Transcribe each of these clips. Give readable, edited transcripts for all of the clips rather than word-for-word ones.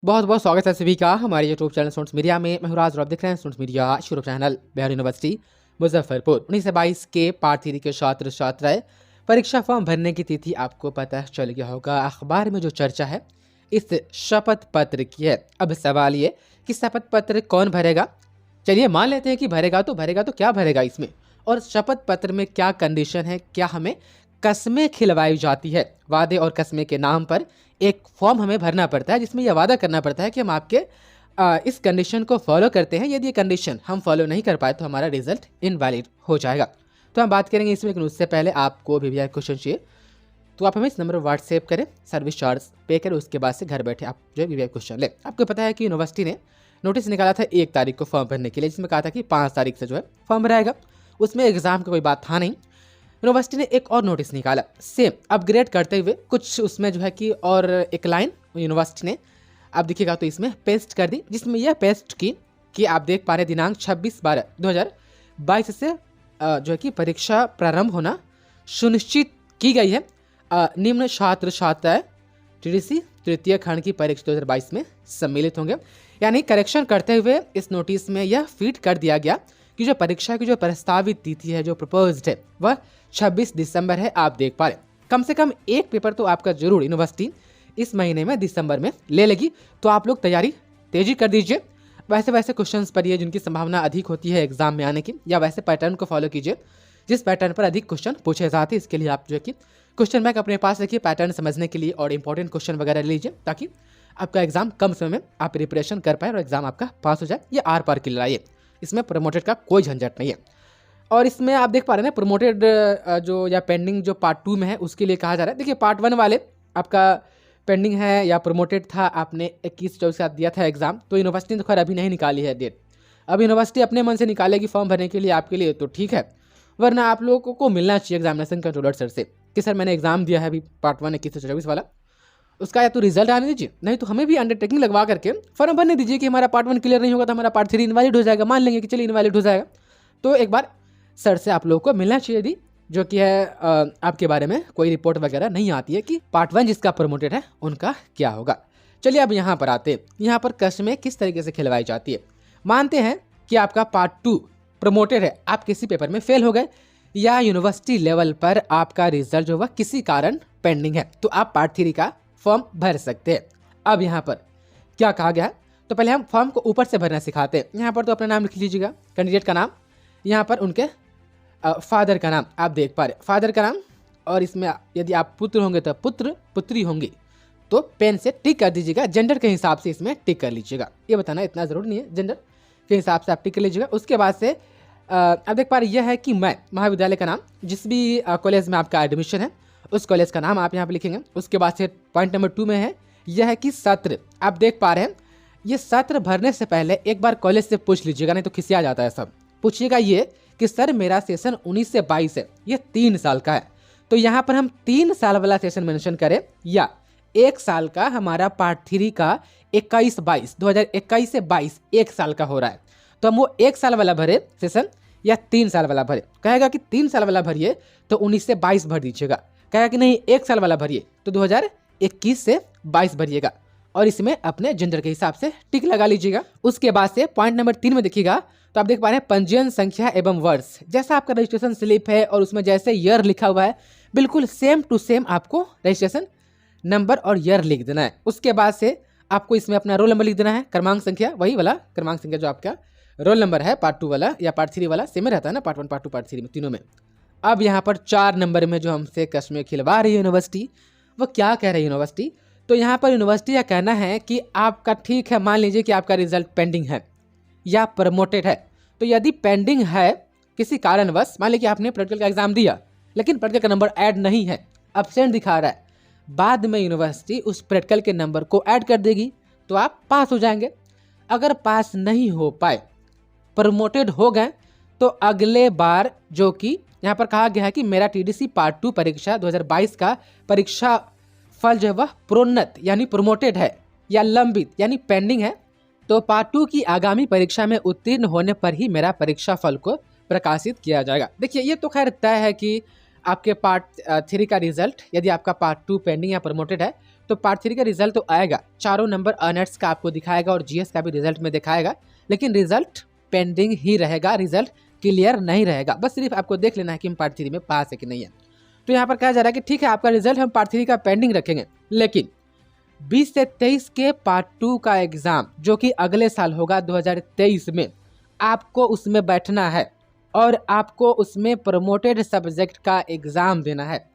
बहुत बहुत स्वागत है सभी का हमारे यूट्यूब चैनल स्टूडेंट्स मीडिया में। मैं हूं राज और आप देख रहे हैं स्टूडेंट्स मीडिया शुरू चैनल। बिहार यूनिवर्सिटी मुजफ्फरपुर 19 से 22 के पार्ट 3 के छात्र छात्राएं परीक्षा फॉर्म भरने की तिथि आपको पता चल गया होगा। अखबार में जो चर्चा है इस शपथ पत्र की है। अब सवाल ये कि शपथ पत्र कौन भरेगा। चलिए मान लेते हैं कि भरेगा तो क्या भरेगा इसमें, और शपथ पत्र में क्या कंडीशन है। क्या हमें कस्में खिलवाई जाती है? वादे और कस्में के नाम पर एक फॉर्म हमें भरना पड़ता है जिसमें यह वादा करना पड़ता है कि हम आपके इस कंडीशन को फॉलो करते हैं। यदि ये कंडीशन हम फॉलो नहीं कर पाए तो हमारा रिजल्ट इनवैलिड हो जाएगा। तो हम बात करेंगे इसमें, लेकिन उससे पहले आपको भी क्वेश्चन चाहिए तो आप हमें इस नंबर पर व्हाट्सएप करें, सर्विस चार्ज पे करें, उसके बाद से घर बैठे आप जो है क्वेश्चन लें। आपको पता है कि यूनिवर्सिटी ने नोटिस निकाला था 1 तारीख को फॉर्म भरने के लिए, जिसमें कहा था कि 5 तारीख से जो है फॉर्म भराएगा। उसमें एग्जाम का कोई बात था नहीं। यूनिवर्सिटी ने एक और नोटिस निकाला सेम अपग्रेड करते हुए, कुछ उसमें जो है कि और एक लाइन यूनिवर्सिटी ने आप देखिएगा तो इसमें पेस्ट कर दी, जिसमें यह पेस्ट की कि आप देख पा रहे दिनांक 26/12/2022 से जो है कि परीक्षा प्रारंभ होना सुनिश्चित की गई है। निम्न छात्र छात्राएं टीडीसी तृतीय खंड की परीक्षा 2022 में सम्मिलित होंगे। यानी करेक्शन करते हुए इस नोटिस में यह फीड कर दिया गया कि जो परीक्षा की जो प्रस्तावित तिथि है, जो प्रपोज्ड है, वह 26 दिसंबर है। आप देख पा रहे कम से कम एक पेपर तो आपका जरूर यूनिवर्सिटी इस महीने में दिसंबर में ले लेगी। तो आप लोग तैयारी तेजी कर दीजिए। वैसे क्वेश्चंस पढ़िए जिनकी संभावना अधिक होती है एग्जाम में आने की, या वैसे पैटर्न को फॉलो कीजिए जिस पैटर्न पर अधिक क्वेश्चन पूछे जाते हैं। इसके लिए आप जो है कि क्वेश्चन बैंक अपने पास रखिए पैटर्न समझने के लिए, और इंपॉर्टेंट क्वेश्चन वगैरह लीजिए ताकि आपका एग्जाम कम समय में आप प्रिपरेशन कर पाए और एग्जाम आपका पास हो जाए। ये आर पार की लड़ाई है, इसमें प्रमोटेड का कोई झंझट नहीं है। और इसमें आप देख पा रहे हैं प्रमोटेड जो या पेंडिंग जो पार्ट 2 में है उसके लिए कहा जा रहा है। देखिए पार्ट 1 वाले आपका पेंडिंग है या प्रमोटेड था, आपने 21-24 के साथ दिया था एग्जाम, तो यूनिवर्सिटी ने तो खैर अभी नहीं निकाली है डेट। अब यूनिवर्सिटी अपने मन से निकालेगी फॉर्म भरने के लिए आपके लिए, तो ठीक है, वरना आप लोगों को मिलना चाहिए एग्जामिनेशन कंट्रोलर सर से कि सर मैंने एग्जाम दिया है अभी पार्ट 1 21 से 24 वाला, उसका या तो रिजल्ट आने दीजिए, नहीं तो हमें भी अंडरटेकिंग लगवा करके फॉर्म भरने दीजिए कि हमारा पार्ट 1 क्लियर नहीं होगा तो हमारा पार्ट 3 इनवैलिड हो जाएगा। मान लेंगे कि चलिए इनवैलिड हो जाएगा, तो एक बार सर से आप लोगों को मिलना चाहिए यदि जो कि है आपके बारे में कोई रिपोर्ट वगैरह नहीं आती है कि पार्ट 1 जिसका प्रमोटेड है उनका क्या होगा। चलिए अब यहाँ पर आते हैं, यहाँ पर कस्में किस तरीके से खिलवाई जाती है। मानते हैं कि आपका पार्ट 2 प्रमोटेड है, आप किसी पेपर में फेल हो गए या यूनिवर्सिटी लेवल पर आपका रिजल्ट जो वह किसी कारण पेंडिंग है, तो आप पार्ट 3 का फॉर्म भर सकते हैं। अब यहाँ पर क्या कहा गया है, तो पहले हम फॉर्म को ऊपर से भरना सिखाते हैं। यहाँ पर तो अपना नाम लिख लीजिएगा, कैंडिडेट का नाम, यहाँ पर उनके फादर का नाम आप देख पा रहे फादर का नाम, और इसमें यदि आप पुत्र होंगे तो पुत्र, पुत्री होंगी तो पेन से टिक कर दीजिएगा। जेंडर के हिसाब से इसमें टिक कर लीजिएगा, ये बताना इतना जरूरी नहीं है, जेंडर के हिसाब से आप टिक कर लीजिएगा। उसके बाद से आप देख पा रहे यह है कि मैं महाविद्यालय का नाम, जिस भी कॉलेज में आपका एडमिशन है उस कॉलेज का नाम आप यहाँ पे लिखेंगे। उसके बाद से पॉइंट नंबर 2 में है यह है कि सत्र, आप देख पा रहे हैं ये सत्र भरने से पहले एक बार कॉलेज से पूछ लीजिएगा, नहीं तो खिसिया जाता है सब। पूछिएगा ये कि सर मेरा सेशन 19 से 22 है, ये 3 साल का है, तो यहाँ पर हम 3 साल वाला सेशन मेंशन करें या 1 साल का, हमारा पार्ट 3 का 21-22 2021 से 22 1 साल का हो रहा है, तो हम वो 1 साल वाला भरे सेशन या 3 साल वाला भरे। कहेगा कि 3 साल वाला भरिए तो 19 से 22 भर दीजिएगा, कहेगा कि नहीं 1 साल वाला भरिए तो 2021 से 22 भरिएगा, और इसमें अपने जेंडर के हिसाब से टिक लगा लीजिएगा। उसके बाद से पॉइंट नंबर 3 में देखिएगा तो आप देख पा रहे हैं पंजीयन संख्या एवं वर्ष, जैसा आपका रजिस्ट्रेशन स्लिप है और उसमें जैसे ईयर लिखा हुआ है बिल्कुल सेम टू सेम आपको रजिस्ट्रेशन नंबर और ईयर लिख देना है। उसके बाद से आपको इसमें अपना रोल नंबर लिख देना है, क्रमांक संख्या, वही वाला क्रमांक संख्या जो आपका रोल नंबर है पार्ट 2 वाला या पार्ट 3 वाला, सेम रहता है ना, पार्ट 1 पार्ट 2 पार्ट 3 में तीनों में। अब यहाँ पर 4 नंबर में जो हमसे कस्में खिलवा रही है यूनिवर्सिटी, वो क्या कह रही है यूनिवर्सिटी, तो यहाँ पर यूनिवर्सिटी यह कहना है कि आपका ठीक है, मान लीजिए कि आपका रिजल्ट पेंडिंग है या प्रमोटेड है, तो यदि पेंडिंग है किसी कारणवश, मान लीजिए कि आपने प्रैक्टिकल का एग्जाम दिया लेकिन प्रैक्टिकल का नंबर ऐड नहीं है, एब्सेंट दिखा रहा है, बाद में यूनिवर्सिटी उस प्रैक्टिकल के नंबर को ऐड कर देगी तो आप पास हो जाएंगे। अगर पास नहीं हो पाए, प्रमोटेड हो गए, तो अगले बार जो कि यहाँ पर कहा गया है कि मेरा टीडीसी पार्ट 2 परीक्षा 2022 का परीक्षा फल जो है वह प्रोन्नत यानी प्रमोटेड है या लंबित यानी पेंडिंग है, तो पार्ट 2 की आगामी परीक्षा में उत्तीर्ण होने पर ही मेरा परीक्षा फल को प्रकाशित किया जाएगा। देखिए ये तो खैर तय है कि आपके पार्ट 3 का रिजल्ट, यदि आपका पार्ट 2 पेंडिंग या प्रमोटेड है तो पार्ट 3 का रिजल्ट तो आएगा, चारों नंबर अनर्ट्स का आपको दिखाएगा और जीएस का भी रिजल्ट में दिखाएगा, लेकिन रिजल्ट पेंडिंग ही रहेगा, रिजल्ट क्लियर नहीं रहेगा। बस सिर्फ आपको देख लेना है कि हम पार्ट 3 में पास है कि नहीं है। तो यहाँ पर कहा जा रहा है कि ठीक है, आपका रिजल्ट हम पार्ट 3 का पेंडिंग रखेंगे, लेकिन 20 से 23 के पार्ट 2 का एग्जाम जो कि अगले साल होगा 2023 में, आपको उसमें बैठना है और आपको उसमें प्रमोटेड सब्जेक्ट का एग्जाम देना है।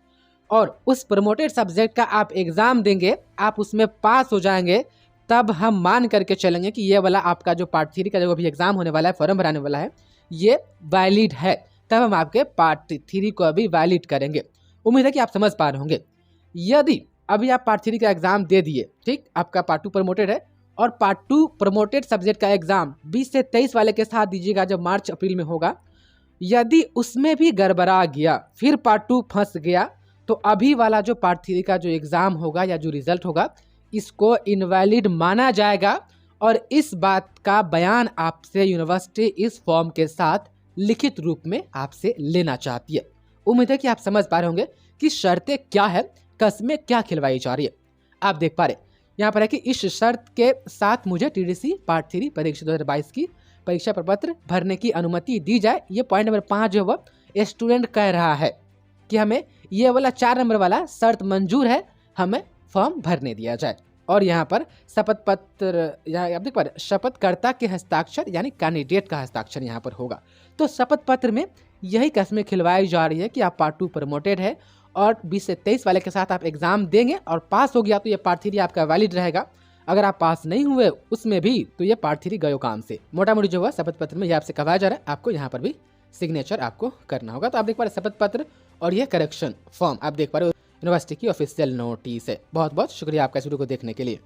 और उस प्रमोटेड सब्जेक्ट का आप एग्जाम देंगे, आप उसमें पास हो जाएंगे, तब हम मान करके चलेंगे कि ये वाला आपका जो पार्ट 3 का जो अभी एग्जाम होने वाला है, फॉर्म भराने वाला है, ये वैलिड है। तब हम आपके पार्ट 3 को अभी वैलिड करेंगे। उम्मीद है कि आप समझ पा रहे होंगे। यदि अभी आप पार्ट 3 का एग्जाम दे दिए, ठीक, आपका पार्ट 2 प्रमोटेड है और पार्ट 2 प्रमोटेड सब्जेक्ट का एग्जाम 20 से 23 वाले के साथ दीजिएगा, जब मार्च अप्रैल में होगा। यदि उसमें भी गड़बड़ा गया, फिर पार्ट 2 फंस गया, तो अभी वाला जो पार्ट 3 का जो एग्जाम होगा या जो रिजल्ट होगा, इसको इनवैलिड माना जाएगा। और इस बात का बयान आपसे यूनिवर्सिटी इस फॉर्म के साथ लिखित रूप में आपसे लेना चाहती है। उम्मीद है कि आप समझ पा रहे होंगे कि शर्तें क्या है, कस्में क्या खिलवाई जा रही है। आप देख पा रहे यहाँ पर है कि इस शर्त के साथ मुझे टीडीसी पार्ट 3 परीक्षा 2022 की परीक्षा प्रपत्र भरने की अनुमति दी जाए। ये पॉइंट नंबर 5 जो है वो स्टूडेंट कह रहा है कि हमें ये वाला 4 नंबर वाला शर्त मंजूर है, हमें फॉर्म भरने दिया जाए। और यहाँ पर शपथ पत्र, यहाँ आप देख पा रहे शपथकर्ता के हस्ताक्षर यानी कैंडिडेट का हस्ताक्षर यहाँ पर होगा। तो शपथ पत्र में यही कस्में खिलवाई जा रही है कि आप पार्ट 2 प्रमोटेड है और 20 से 23 वाले के साथ आप एग्जाम देंगे और पास हो गया तो ये पार्ट 3 आपका वैलिड रहेगा। अगर आप पास नहीं हुए उसमें भी तो ये पार्ट 3 गयो काम से। मोटा मोटी जो हुआ शपथ पत्र में ये आपसे कहा जा रहा है, आपको यहाँ पर भी सिग्नेचर आपको करना होगा। तो आप देख पा रहे शपथ पत्र और ये करेक्शन फॉर्म आप देख पा रहे हो यूनिवर्सिटी की ऑफिशियल नोटिस है। बहुत बहुत शुक्रिया आपका इस वीडियो को देखने के लिए।